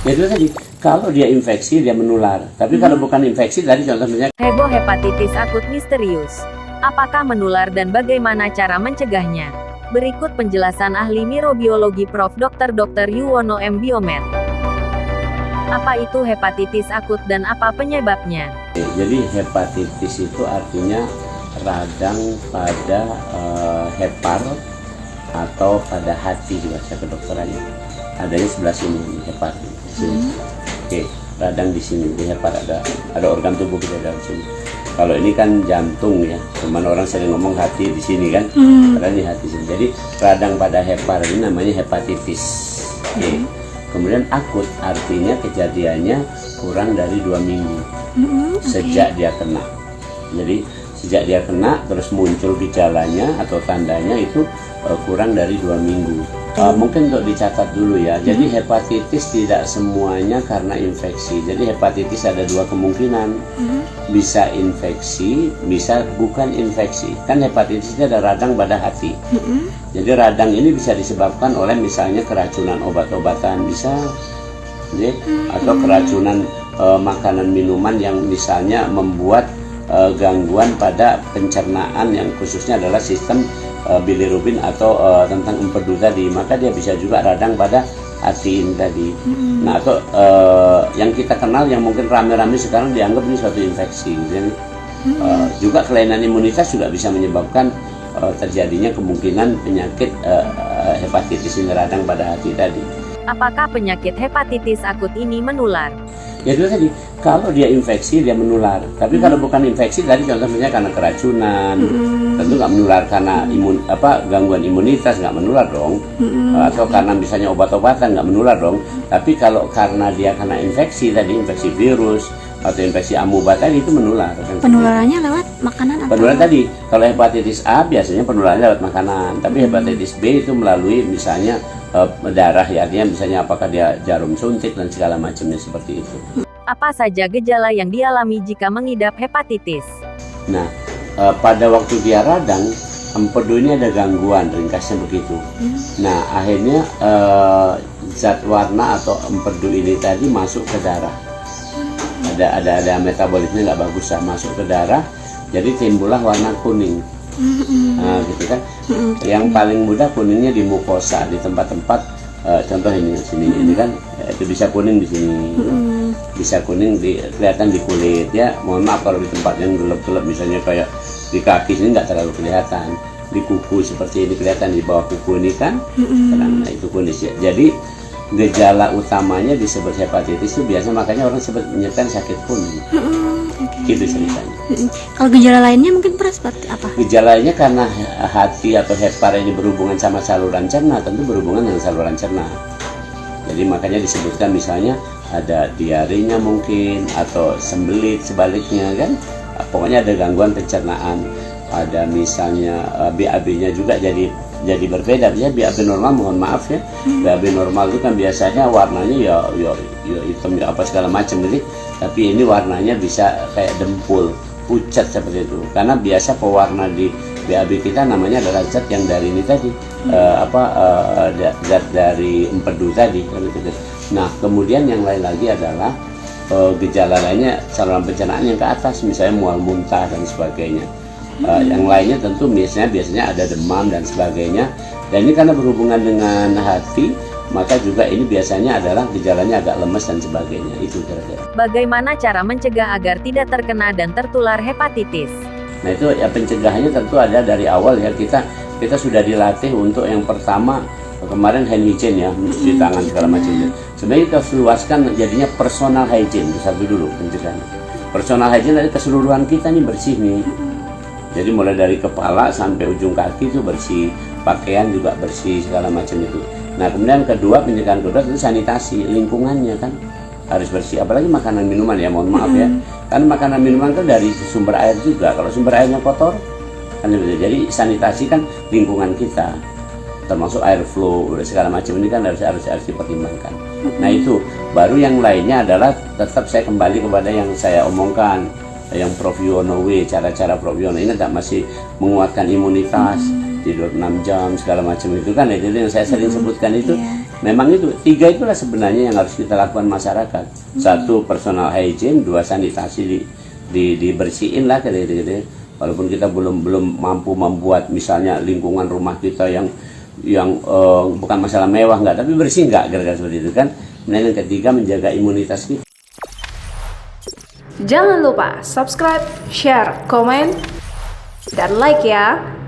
Ya itu tadi, kalau dia infeksi dia menular. Tapi kalau bukan infeksi tadi contohnya Heboh hepatitis akut misterius. Apakah menular dan bagaimana cara mencegahnya? Berikut penjelasan ahli mikrobiologi Prof. Dr. Yuwono M. Biomed. Apa itu hepatitis akut dan apa penyebabnya? jadi hepatitis itu artinya radang pada hepar atau pada hati bahasa kedokterannya. Adanya sebelah sini hepar di sini. Oke, radang di sini di hepar ada organ tubuh kita dalam sini. Kalau ini kan jantung ya, cuman orang sering ngomong hati di sini kan, padahal di hati sini. Jadi radang pada hepar ini namanya hepatitis. Oke. Kemudian akut artinya kejadiannya kurang dari 2 minggu sejak dia kena. Jadi sejak dia kena terus muncul gejalanya atau tandanya itu kurang dari 2 minggu. Mungkin untuk dicatat dulu ya. Jadi hepatitis tidak semuanya karena infeksi. Jadi hepatitis ada 2 kemungkinan. Bisa infeksi, bisa bukan infeksi. Kan hepatitis itu ada radang pada hati. Jadi radang ini bisa disebabkan oleh misalnya keracunan obat-obatan bisa, ya, atau keracunan makanan minuman yang misalnya membuat gangguan pada pencernaan yang khususnya adalah sistem bilirubin atau tentang empedu tadi, maka dia bisa juga radang pada hati ini tadi. Nah, atau yang kita kenal yang mungkin rame-rame sekarang dianggap ini suatu infeksi. Jadi, juga kelainan imunitas juga bisa menyebabkan terjadinya kemungkinan penyakit hepatitis ini radang pada hati tadi. Apakah penyakit hepatitis akut ini menular? Ya itu tadi, kalau dia infeksi dia menular. Tapi kalau bukan infeksi tadi contohnya karena keracunan, tentu nggak menular karena gangguan imunitas nggak menular dong. Atau karena misalnya obat-obatan nggak menular dong. Tapi kalau karena dia kena infeksi tadi, infeksi virus atau infeksi amuba tadi itu menular. Penularannya lewat makanan atau? Penularan tadi, kalau hepatitis A biasanya penularannya lewat makanan. Tapi hepatitis B itu melalui misalnya darah ya, artinya misalnya apakah dia jarum suntik dan segala macamnya seperti itu. Apa saja gejala yang dialami jika mengidap hepatitis? Nah, pada waktu dia radang, empedu ini ada gangguan, ringkasnya begitu. Nah, akhirnya zat warna atau empedu ini tadi masuk ke darah. Ada metabolisme nggak bagus lah, masuk ke darah, jadi timbullah warna kuning. Nah, gitu kan. Yang paling mudah kuningnya di mukosa, di tempat-tempat contoh ini sini ini kan itu bisa kuning di sini, bisa kuning kelihatan di kulit ya. Mohon maaf kalau di tempat yang gelap-gelap misalnya kayak di kaki sini nggak terlalu kelihatan, di kuku seperti ini kelihatan di bawah kuku ini kan, nah itu kuning ya. Jadi gejala utamanya disebut hepatitis itu biasa, makanya orang sebut menyebutkan sakit kuning. Gitu ceritanya. Kalau gejala lainnya mungkin seperti apa? Gejalanya karena hati atau hepar ini berhubungan sama saluran cerna, tentu berhubungan dengan saluran cerna. Jadi makanya disebutkan misalnya ada diarenya mungkin atau sembelit sebaliknya kan. Pokoknya ada gangguan pencernaan. Ada misalnya BAB-nya juga jadi berbeda ya. BAB normal, mohon maaf ya, BAB normal itu kan biasanya warnanya ya hitam ya apa segala macam gitu, tapi ini warnanya bisa kayak dempul pucat seperti itu, karena biasa pewarna di BAB kita namanya adalah zat yang dari ini tadi zat dari empedu tadi gitu. Nah, kemudian yang lain lagi adalah gejala lainnya saluran pencernaan yang ke atas, misalnya mual muntah dan sebagainya. Yang lainnya tentu biasanya ada demam dan sebagainya, dan ini karena berhubungan dengan hati, maka juga ini biasanya adalah gejalanya agak lemes dan sebagainya. Itu kira-kira. Bagaimana cara mencegah agar tidak terkena dan tertular hepatitis? Nah itu ya, pencegahannya tentu ada dari awal ya, kita sudah dilatih untuk yang pertama kemarin hand hygiene ya, mencuci tangan segala macamnya. Sebenarnya kita harus luaskan jadinya personal hygiene itu satu dulu pencegahannya. Personal hygiene dari keseluruhan kita nih bersih nih. Jadi mulai dari kepala sampai ujung kaki itu bersih, pakaian juga bersih segala macam itu. Nah kemudian kedua, pencegahan kedua itu sanitasi lingkungannya kan harus bersih, apalagi makanan minuman ya, mohon maaf ya, kan makanan minuman kan dari sumber air juga. Kalau sumber airnya kotor kan jadi sanitasi kan lingkungan kita, termasuk air flow segala macam ini kan harus dipertimbangkan. Nah itu baru, yang lainnya adalah tetap saya kembali kepada yang saya omongkan, yang Prof Yuwono W, cara-cara Prof Yuwono ini tak masih menguatkan imunitas. tidur 6 jam segala macam itu kan, itu yang saya sering sebutkan itu. Iya. Memang itu 3 itulah sebenarnya yang harus kita lakukan masyarakat. 1 personal hygiene, 2 sanitasi, dibersihin lah gitu. Walaupun kita belum mampu membuat misalnya lingkungan rumah kita yang bukan masalah mewah nggak, tapi bersih nggak, kira-kira seperti itu kan. Kemudian yang ketiga, menjaga imunitas kita. Jangan lupa subscribe, share, komen, dan like ya.